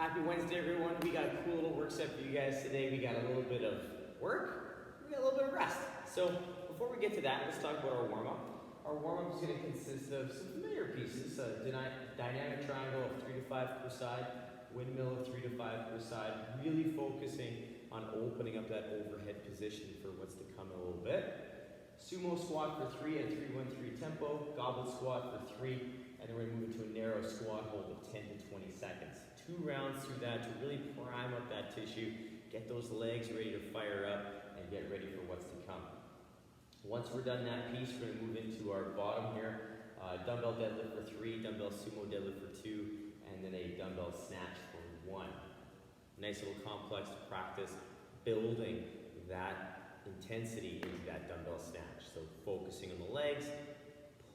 Happy Wednesday, everyone. We got a cool little work set for you guys today. We got a little bit of work, we got a little bit of rest. So before we get to that, let's talk about our warm-up. Our warm-up is going to consist of some familiar pieces, dynamic triangle of 3 to 5 per side, windmill of 3 to 5 per side, really focusing on opening up that overhead position for what's to come in a little bit. Sumo squat for 3 at 3-1-3 tempo, goblet squat for 3, and then we're going to move into a narrow squat hold of 10 to 20 seconds. 2 rounds through that to really prime up that tissue, get those legs ready to fire up, and get ready for what's to come. Once we're done that piece, we're going to move into our bottom here. Dumbbell deadlift for 3, dumbbell sumo deadlift for 2, and then a dumbbell snatch for 1. Nice little complex to practice building that intensity into that dumbbell snatch. So focusing on the legs,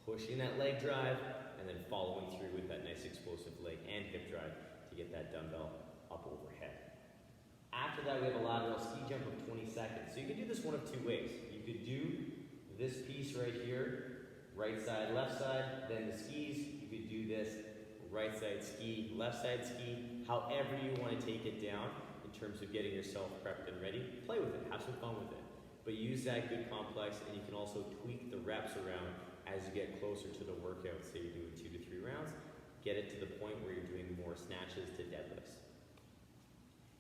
pushing that leg drive, and then following through with that nice explosive leg and hip drive to get that dumbbell up overhead. After that, we have a lateral ski jump of 20 seconds. So you can do this one of 2 ways. You could do this piece right here, right side, left side, then the skis. You could do this right side ski, left side ski, however you want to take it down in terms of getting yourself prepped and ready. Play with it, have some fun with it. But use that good complex, and you can also tweak the reps around as you get closer to the workout. Say you're doing 2 to 3 rounds, get it to the point where you're doing more snatches to deadlifts.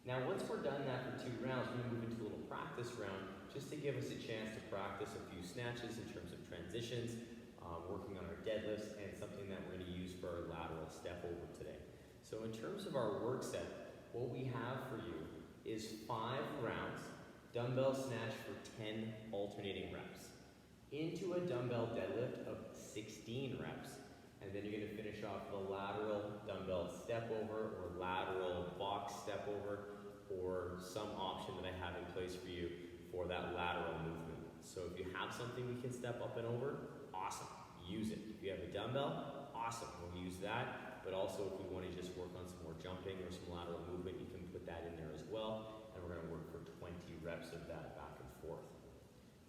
Now once we're done that for 2 rounds, we're going to move into a little practice round just to give us a chance to practice a few snatches in terms of transitions, working on our deadlifts, and something that we're going to use for our lateral step over today. So in terms of our work set, what we have for you is 5 rounds, dumbbell snatch for 10 alternating reps, into a dumbbell deadlift of 16 reps, and then you're going to finish off the lateral dumbbell step over or lateral box step over, or some option that I have in place for you for that lateral movement. So if you have something we can step up and over, awesome, use it. If you have a dumbbell, awesome, we'll use that. But also if we want to just work on some more jumping or some lateral movement, you can put that in there as well. And we're going to work for 20 reps of that back and forth.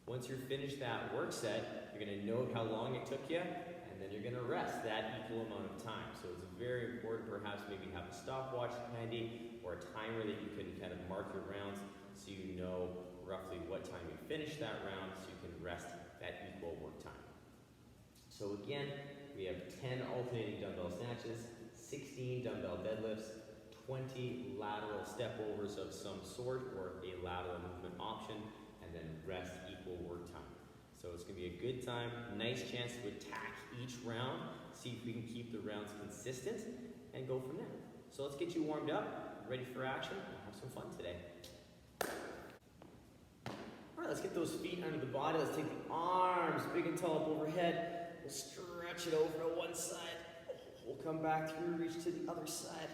Once you're finished that work set, you're going to note how long it took you, and then you're going to rest that equal amount of time. So it's very important, perhaps maybe have a stopwatch handy or a timer that you can kind of mark your rounds so you know roughly what time you finish that round so you can rest that equal work time. So again, we have 10 alternating dumbbell snatches, 16 dumbbell deadlifts, 20 lateral step overs of some sort or a lateral movement option, and then rest equal work time. So it's going to be a good time, nice chance to attack each round, see if we can keep the rounds consistent, and go from there. So let's get you warmed up, ready for action, and have some fun today. All right, let's get those feet under the body. Let's take the arms big and tall up overhead. We'll stretch it over to one side. We'll come back through, reach to the other side.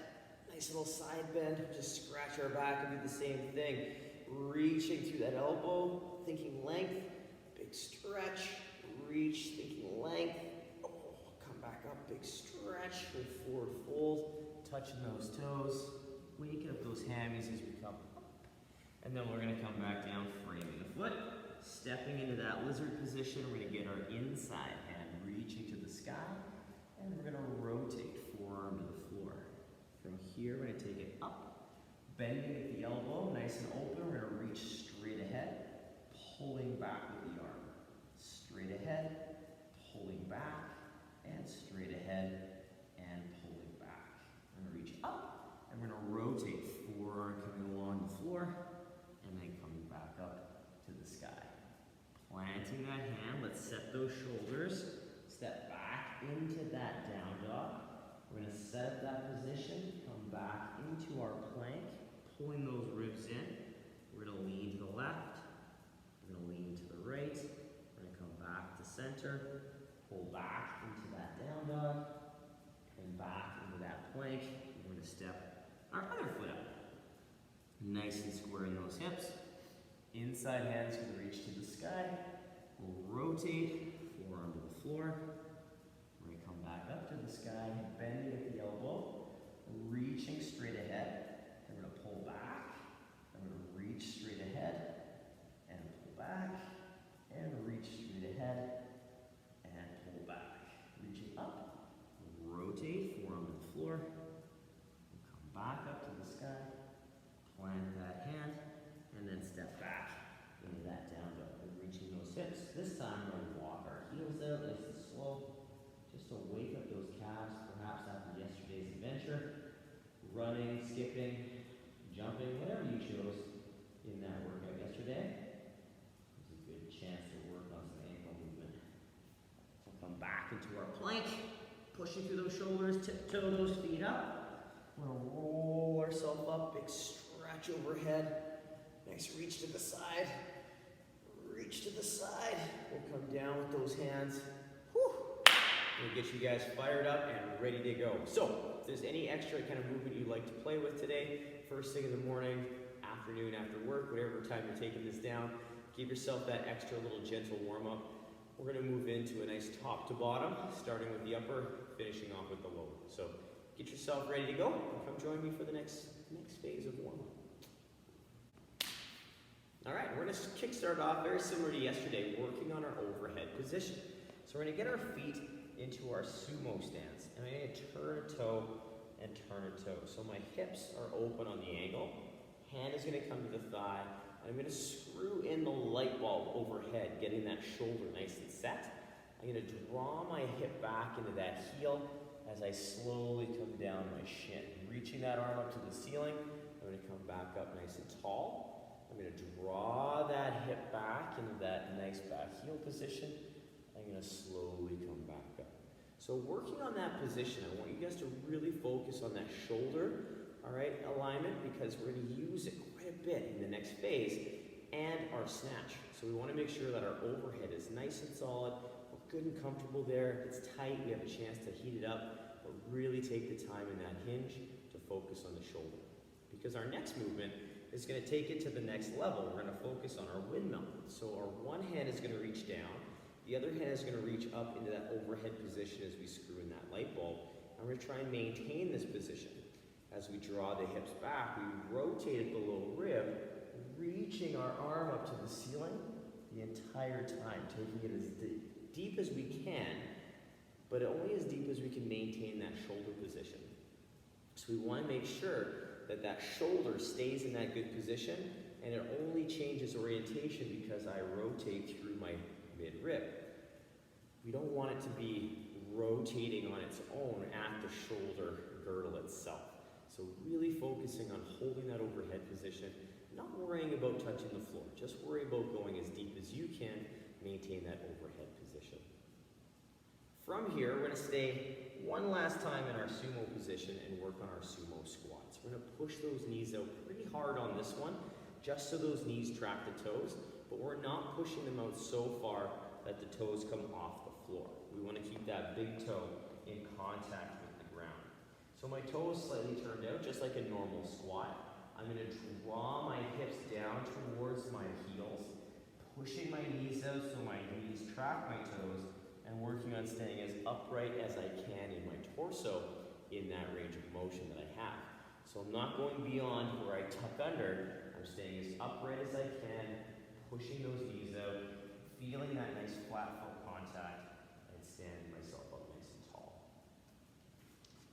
Nice little side bend. Just scratch our back and do the same thing. Reaching through that elbow, thinking length. Big stretch. Reach, thinking length. Come back up, big stretch. Go forward fold. Touching those toes. Waking up those hammies as we come up. And then we're going to come back down, framing the foot. Stepping into that lizard position, we're going to get our inside hand reaching to the sky, and we're going to rotate forearm to the floor. From here, we're going to take it up, bending at the elbow, nice and open. We're going to reach straight ahead, pulling back with the arm. Straight ahead, pulling back, and straight ahead, and pulling back. We're going to reach up, and we're going to rotate forearm coming along the floor, and then coming back up to the sky. Planting that hand, let's set those shoulders, step back into that down dog. We're going to set up that position, come back into our plank, pulling those ribs in. We're going to lean to the left, we're going to lean to the right, we're going to come back to center, pull back into that down dog, and back into that plank. We're going to step our other foot up. Nice and square in those hips. Inside hand's going to reach to the sky. We'll rotate, forearm to the floor. We're going to come back up to the sky, bending at the elbow, reaching straight ahead. Then we're going to pull back. Then we're going to reach straight ahead, and pull back, and reach straight ahead, and pull back. Reaching up, rotate, forearm to the floor. We'll come back up to the This time we're going to walk our heels out nice and slow, just to wake up those calves, perhaps after yesterday's adventure. Running, skipping, jumping, whatever you chose in that workout yesterday. There's a good chance to work on some ankle movement. We'll come back into our plank, pushing through those shoulders, tiptoe those feet up. We're going to roll ourselves up, big stretch overhead. Nice reach to the side. Reach to the side. We'll come down with those hands. Whew. We'll get you guys fired up and ready to go. So, if there's any extra kind of movement you'd like to play with today, first thing in the morning, afternoon after work, whatever time you're taking this down, give yourself that extra little gentle warm-up. We're going to move into a nice top to bottom, starting with the upper, finishing off with the lower. So, get yourself ready to go and come join me for the next phase of warm-up. All right, we're going to kickstart off very similar to yesterday, working on our overhead position. So we're going to get our feet into our sumo stance. And I'm going to turn a toe and turn a toe. So my hips are open on the angle. Hand is going to come to the thigh. And I'm going to screw in the light bulb overhead, getting that shoulder nice and set. I'm going to draw my hip back into that heel as I slowly come down my shin. Reaching that arm up to the ceiling. I'm going to come back up nice and tall. I'm going to draw that hip back into that nice back heel position. I'm going to slowly come back up. So working on that position, I want you guys to really focus on that shoulder, all right, alignment, because we're going to use it quite a bit in the next phase, and our snatch. So we want to make sure that our overhead is nice and solid. We're good and comfortable there. It's tight. We have a chance to heat it up, but really take the time in that hinge to focus on the shoulder. Because our next movement is going to take it to the next level. We're going to focus on our windmill. So our one hand is going to reach down. The other hand is going to reach up into that overhead position as we screw in that light bulb. And we're going to try and maintain this position. As we draw the hips back, we rotate at the low rib, reaching our arm up to the ceiling the entire time, taking it as deep as we can, but only as deep as we can maintain that shoulder position. So we want to make sure that that shoulder stays in that good position, and it only changes orientation because I rotate through my mid-rib. We don't want it to be rotating on its own at the shoulder girdle itself. So really focusing on holding that overhead position, not worrying about touching the floor, just worry about going as deep as you can, maintain that overhead position. From here, we're going to stay one last time in our sumo position and work on our sumo squats. We're going to push those knees out pretty hard on this one, just so those knees track the toes, but we're not pushing them out so far that the toes come off the floor. We want to keep that big toe in contact with the ground. So my toe is slightly turned out, just like a normal squat. I'm going to draw my hips down towards my heels, pushing my knees out so my knees track my toes, and working on staying as upright as I can in my torso in that range of motion that I have. So I'm not going beyond where I tuck under. I'm staying as upright as I can, pushing those knees out, feeling that nice flat foot contact, and standing myself up nice and tall.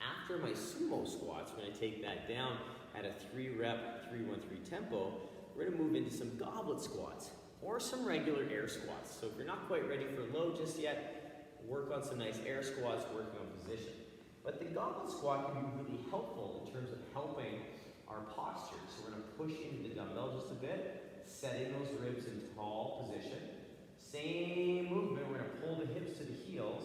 After my sumo squats, I'm going to take that down at a 3-rep, 3-1-3 tempo. We're going to move into some goblet squats or some regular air squats. So if you're not quite ready for low just yet, work on some nice air squats, working on position. But the goblet squat can be really helpful in terms of helping our posture. So we're going to push into the dumbbell just a bit, setting those ribs in tall position. Same movement, we're going to pull the hips to the heels,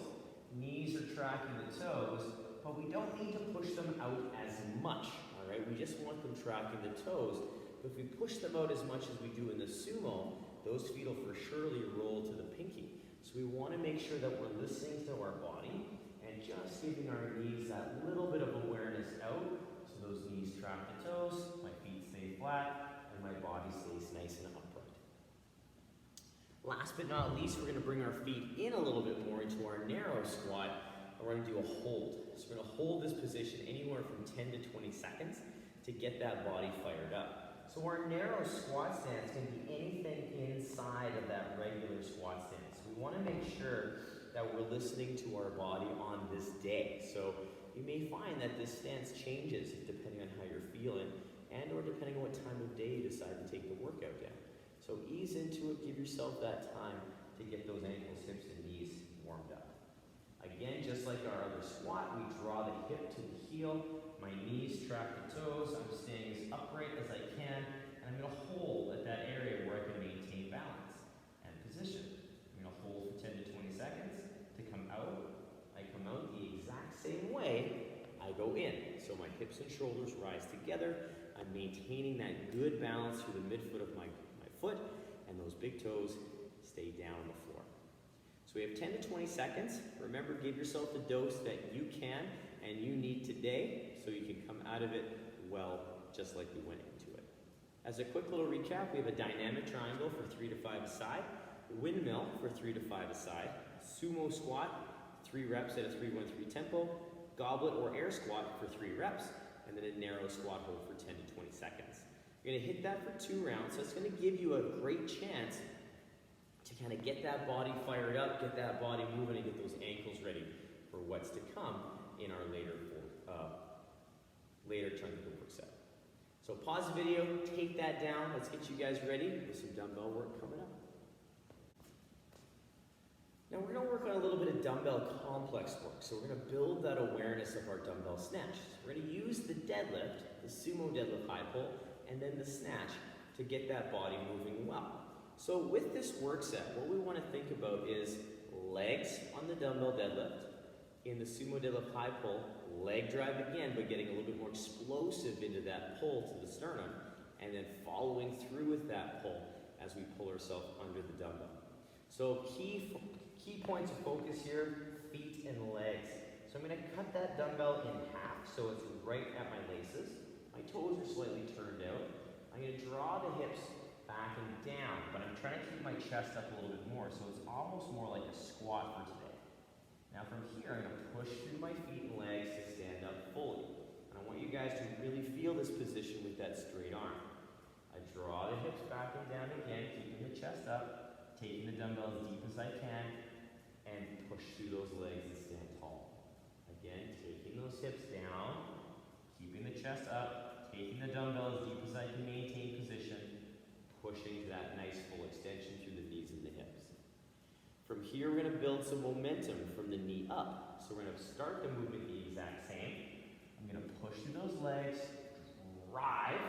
knees are tracking the toes, but we don't need to push them out as much, all right? We just want them tracking the toes. But if we push them out as much as we do in the sumo, those feet will for surely roll to the pinky. So we want to make sure that we're listening to our body and just giving our knees that little bit of awareness out, so those knees track the toes, my feet stay flat, and my body stays nice and upright. Last but not least, we're going to bring our feet in a little bit more into our narrow squat, and we're going to do a hold. So we're going to hold this position anywhere from 10 to 20 seconds to get that body fired up. So our narrow squat stance can be anything inside of that regular squat stance. We want to make sure that we're listening to our body on this day. So you may find that this stance changes depending on how you're feeling and or depending on what time of day you decide to take the workout down. So ease into it, give yourself that time to get those ankles, hips, and knees warmed up. Again, just like our other squat, we draw the hip to the heel, my knees track the toes, I'm staying as upright as I can, and I'm going to hold at that area where I can maintain balance and position. I'm going to hold for 10 to 20 seconds to come out. I come out the exact same way I go in. So my hips and shoulders rise together. I'm maintaining that good balance through the midfoot of my foot, and those big toes stay down on the floor. So we have 10 to 20 seconds. Remember, give yourself the dose that you can and you need today so you can come out of it well, just like we went into it. As a quick little recap, we have a dynamic triangle for 3 to 5 a side, windmill for 3 to 5 a side, sumo squat, 3 reps at a 3-1-3 tempo, goblet or air squat for 3 reps, and then a narrow squat hold for 10 to 20 seconds. You're gonna hit that for 2 rounds, so it's gonna give you a great chance to kind of get that body fired up, get that body moving, and get those ankles ready for what's to come in our later chunk of the work set. So pause the video, take that down, let's get you guys ready with some dumbbell work coming up. Now we're going to work on a little bit of dumbbell complex work. So we're going to build that awareness of our dumbbell snatch. So we're going to use the deadlift, the sumo deadlift high pull, and then the snatch to get that body moving well. So with this work set, what we want to think about is legs on the dumbbell deadlift. In the sumo deadlift high pull, leg drive again, but getting a little bit more explosive into that pull to the sternum, and then following through with that pull as we pull ourselves under the dumbbell. So key points of focus here, feet and legs. So I'm going to cut that dumbbell in half so it's right at my laces. My toes are slightly turned out. I'm going to draw the hips back and down, but I'm trying to keep my chest up a little bit more, so it's almost more like a squat for today. Now from here, I'm going to push through my feet and legs to stand up fully. And I want you guys to really feel this position with that straight arm. I draw the hips back and down again, keeping the chest up, taking the dumbbell as deep as I can, and push through those legs and stand tall. Again, taking those hips down, keeping the chest up, taking the dumbbell as deep as I can maintain position, pushing to that nice full extension through the knees and the hips. From here, we're going to build some momentum from the knee up. So we're going to start the movement the exact same. I'm going to push through those legs, drive,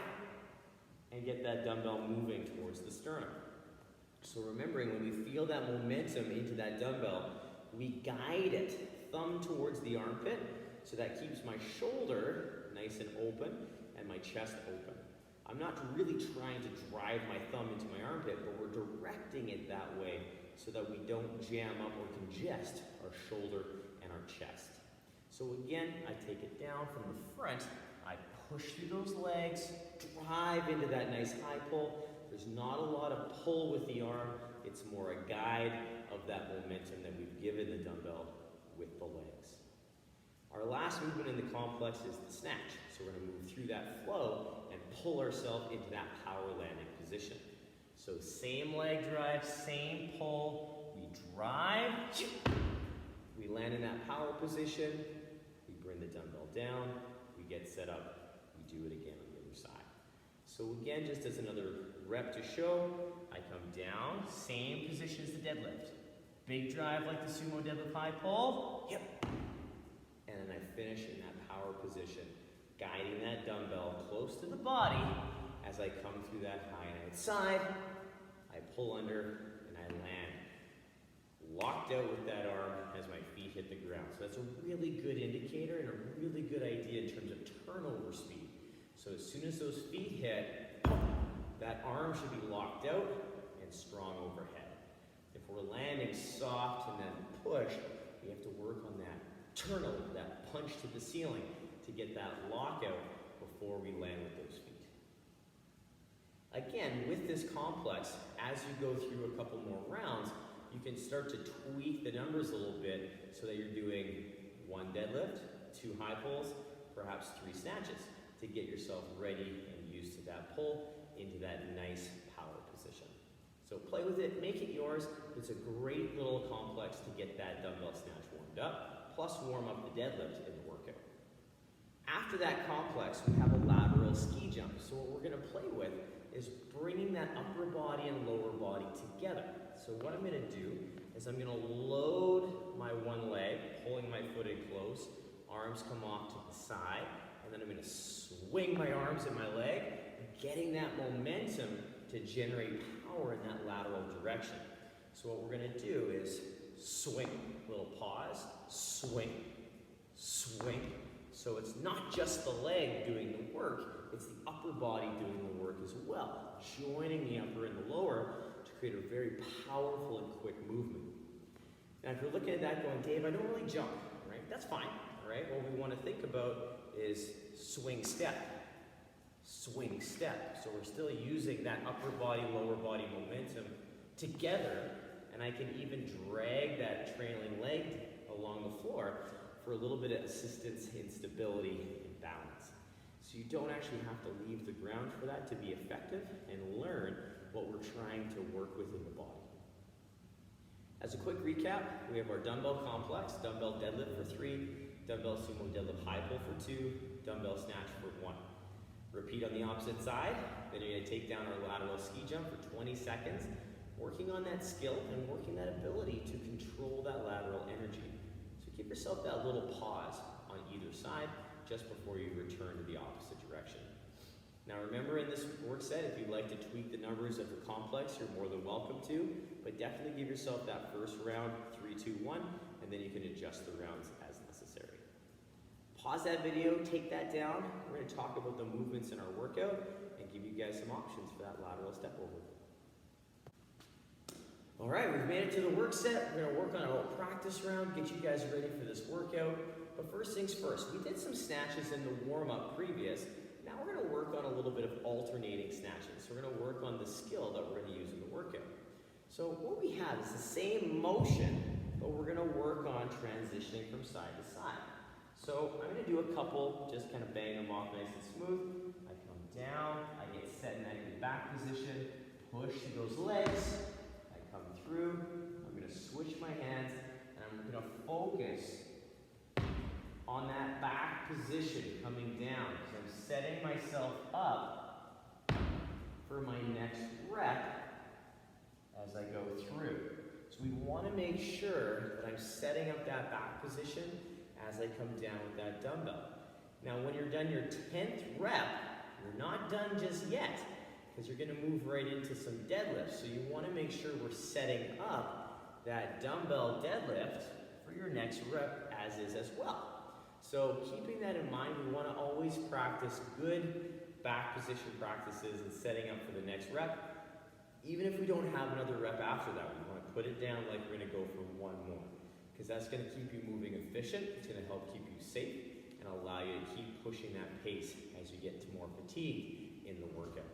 and get that dumbbell moving towards the sternum. So remembering, when we feel that momentum into that dumbbell, we guide it, thumb towards the armpit, so that keeps my shoulder nice and open and my chest open. I'm not really trying to drive my thumb into my armpit, but we're directing it that way so that we don't jam up or congest our shoulder and our chest. So again, I take it down from the front, I push through those legs, drive into that nice high pull. There's not a lot of pull with the arm, it's more a guide of that momentum that we've given the dumbbell with the legs. Our last movement in the complex is the snatch. So we're going to move through that flow and pull ourselves into that power landing position. So same leg drive, same pull, we drive, we land in that power position, we bring the dumbbell down, we get set up, we do it again on the other side. So again, just as another rep to show, I come down, same position as the deadlift. Big drive like the sumo deadlift high pull, and then I finish in that power position, guiding that dumbbell close to the body as I come through that high and outside. I pull under and I land. Locked out with that arm as my feet hit the ground. So that's a really good indicator and a really good idea in terms of turnover speed. So as soon as those feet hit, that arm should be locked out and strong overhead. If we're landing soft and then push, we have to work on that turnover, that punch to the ceiling to get that lockout before we land with those feet. Again, with this complex, as you go through a couple more rounds, you can start to tweak the numbers a little bit so that you're doing 1 deadlift, 2 high pulls, perhaps 3 snatches to get yourself ready and used to that pull into that nice power position. So play with it, make it yours. It's a great little complex to get that dumbbell snatch warmed up, plus warm up the deadlift in the workout. After that complex, we have a lateral ski jump. So what we're going to play with is bringing that upper body and lower body together. So what I'm gonna do is I'm gonna load my one leg, pulling my foot in close, arms come off to the side, and then I'm gonna swing my arms and my leg, getting that momentum to generate power in that lateral direction. So what we're gonna do is swing, little pause, swing, swing. So it's not just the leg doing the work, it's the upper body doing the work as well, joining the upper and the lower to create a very powerful and quick movement. Now if you're looking at that going, Dave, I don't really jump, right? That's fine, right? What we want to think about is swing step. Swing step. So we're still using that upper body, lower body momentum together, and I can even drag that trailing leg along the floor for a little bit of assistance in stability and balance. So you don't actually have to leave the ground for that to be effective and learn what we're trying to work with in the body. As a quick recap, we have our dumbbell complex, dumbbell deadlift for 3, dumbbell sumo deadlift high pull for 2, dumbbell snatch for 1. Repeat on the opposite side, then you're gonna take down our lateral ski jump for 20 seconds, working on that skill and working that ability to control that lateral energy. So give yourself that little pause on either side just before you return to the opposite direction. Now remember, in this work set, if you'd like to tweak the numbers of the complex, you're more than welcome to, but definitely give yourself that first round, 3, 2, 1, and then you can adjust the rounds as necessary. Pause that video, take that down. We're going to talk about the movements in our workout and give you guys some options for that lateral step over. All right, we've made it to the work set. We're going to work on a little practice round, get you guys ready for this workout. But first things first, we did some snatches in the warm-up previous. Now we're going to work on a little bit of alternating snatches. So we're going to work on the skill that we're going to use in the workout. So what we have is the same motion, but we're going to work on transitioning from side to side. So I'm going to do a couple, just kind of bang them off nice and smooth. I come down, I get set in that good back position, push those legs, I come through, I'm going to switch my hands, and I'm going to focus on that back position coming down, because I'm setting myself up for my next rep as I go through. So we want to make sure that I'm setting up that back position as I come down with that dumbbell. Now when you're done your 10th rep, you're not done just yet, because you're going to move right into some deadlifts. So you want to make sure we're setting up that dumbbell deadlift for your next rep as is as well. So keeping that in mind, we want to always practice good back position practices and setting up for the next rep. Even if we don't have another rep after that, we want to put it down like we're going to go for one more, because that's going to keep you moving efficient. It's going to help keep you safe and allow you to keep pushing that pace as you get to more fatigue in the workout.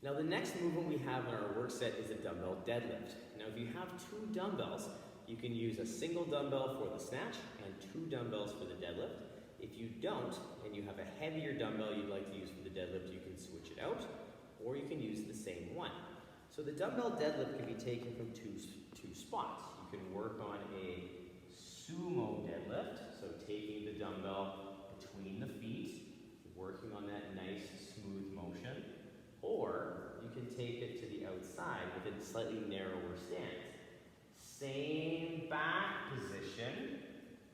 Now the next movement we have in our work set is a dumbbell deadlift. Now if you have 2 dumbbells, you can use a single dumbbell for the snatch and 2 dumbbells for the deadlift. If you don't, and you have a heavier dumbbell you'd like to use for the deadlift, you can switch it out, or you can use the same one. So the dumbbell deadlift can be taken from two spots. You can work on a sumo deadlift, so taking the dumbbell between the feet, working on that nice smooth motion, or you can take it to the outside with a slightly narrower stance. Same back position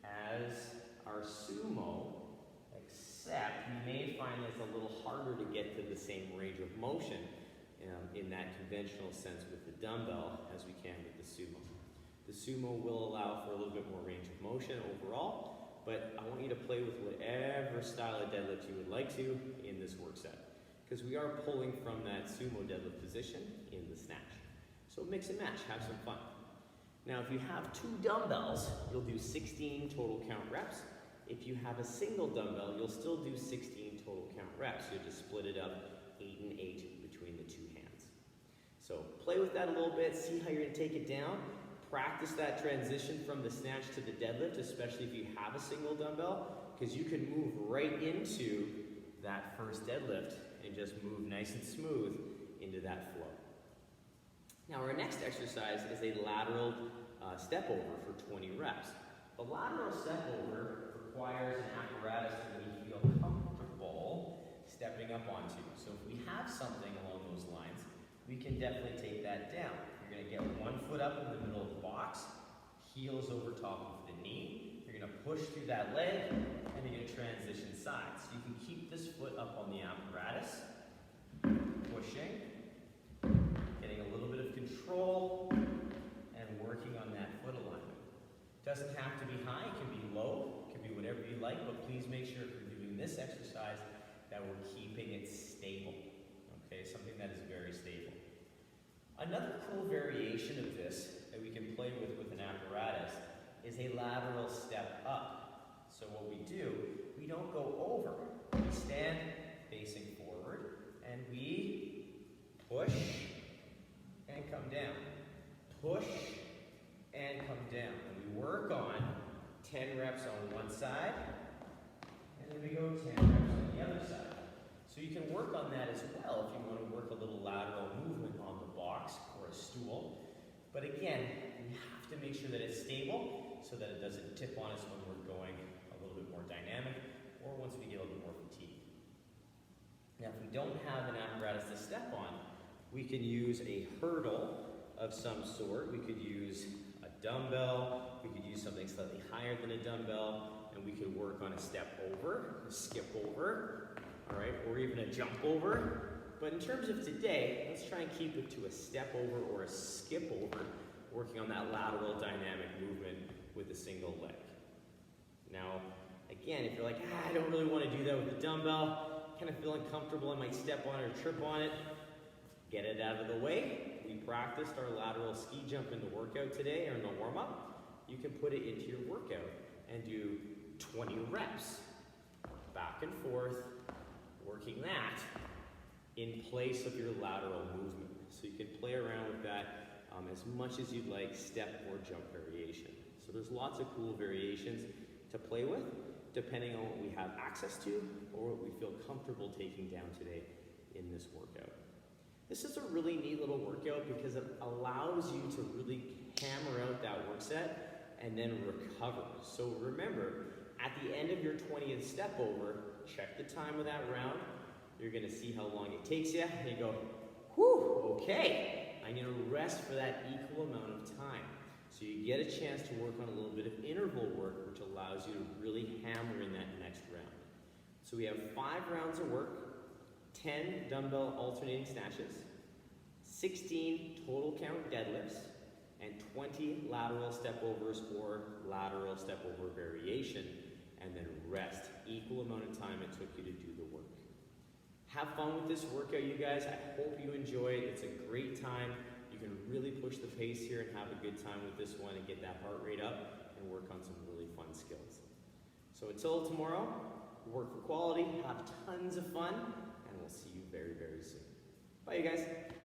as our sumo, except you may find it's a little harder to get to the same range of motion in that conventional sense with the dumbbell as we can with the sumo. The sumo will allow for a little bit more range of motion overall, but I want you to play with whatever style of deadlift you would like to in this work set, because we are pulling from that sumo deadlift position in the snatch. So mix and match, have some fun. Now if you have 2 dumbbells, you'll do 16 total count reps. If you have a single dumbbell, you'll still do 16 total count reps. You'll just split it up 8 and 8 between the 2 hands. So play with that a little bit, see how you're going to take it down. Practice that transition from the snatch to the deadlift, especially if you have a single dumbbell, because you can move right into that first deadlift and just move nice and smooth into that flow. Now our next exercise is a lateral step over for 20 reps. The lateral step over requires an apparatus that we feel comfortable stepping up onto. So if we have something along those lines, we can definitely take that down. You're gonna get one foot up in the middle of the box, heels over top of the knee. You're gonna push through that leg, and you're gonna transition sides. You can keep this foot up on the apparatus, pushing, getting a little bit of control, and working on that foot alignment. Doesn't have to be high, it can be low, it can be whatever you like, but please make sure if you're doing this exercise that we're keeping it stable, okay? Something that is very stable. Another cool variation of this that we can play with an apparatus is a lateral step up. So what we do, we don't go over. We stand facing forward and we push and come down. Push and come down. And we work on 10 reps on one side and then we go 10 reps on the other side. So you can work on that as well if you want to work a little lateral movement on the box or a stool. But again, we have to make sure that it's stable so that it doesn't tip on us when we're going a little bit more dynamic or once we get a little more fatigued. Now, if we don't have an apparatus to step on, we can use a hurdle of some sort. We could use a dumbbell, we could use something slightly higher than a dumbbell, and we could work on a step over, a skip over, all right, or even a jump over. But in terms of today, let's try and keep it to a step over or a skip over, working on that lateral dynamic movement with a single leg. Now, again, if you're like, I don't really want to do that with the dumbbell, kind of feel uncomfortable, I might step on it or trip on it, get it out of the way. We practiced our lateral ski jump in the workout today, or in the warm-up. You can put it into your workout and do 20 reps, back and forth, working that in place of your lateral movement. So you can play around with that as much as you'd like, step or jump variation. So there's lots of cool variations to play with, depending on what we have access to or what we feel comfortable taking down today in this workout. This is a really neat little workout because it allows you to really hammer out that work set and then recover. So remember, at the end of your 20th step over, check the time of that round. You're gonna see how long it takes you, and you go, whew, okay, I need to rest for that equal amount of time. So you get a chance to work on a little bit of interval work, which allows you to really hammer in that next round. So we have 5 rounds of work, 10 dumbbell alternating snatches, 16 total count deadlifts, and 20 lateral step overs or lateral step over variation, and then rest. Equal amount of time it took you to do the work. Have fun with this workout, you guys. I hope you enjoy it. It's a great time. You can really push the pace here and have a good time with this one and get that heart rate up and work on some really fun skills. So until tomorrow, work for quality, have tons of fun, and we'll see you very, very soon. Bye, you guys.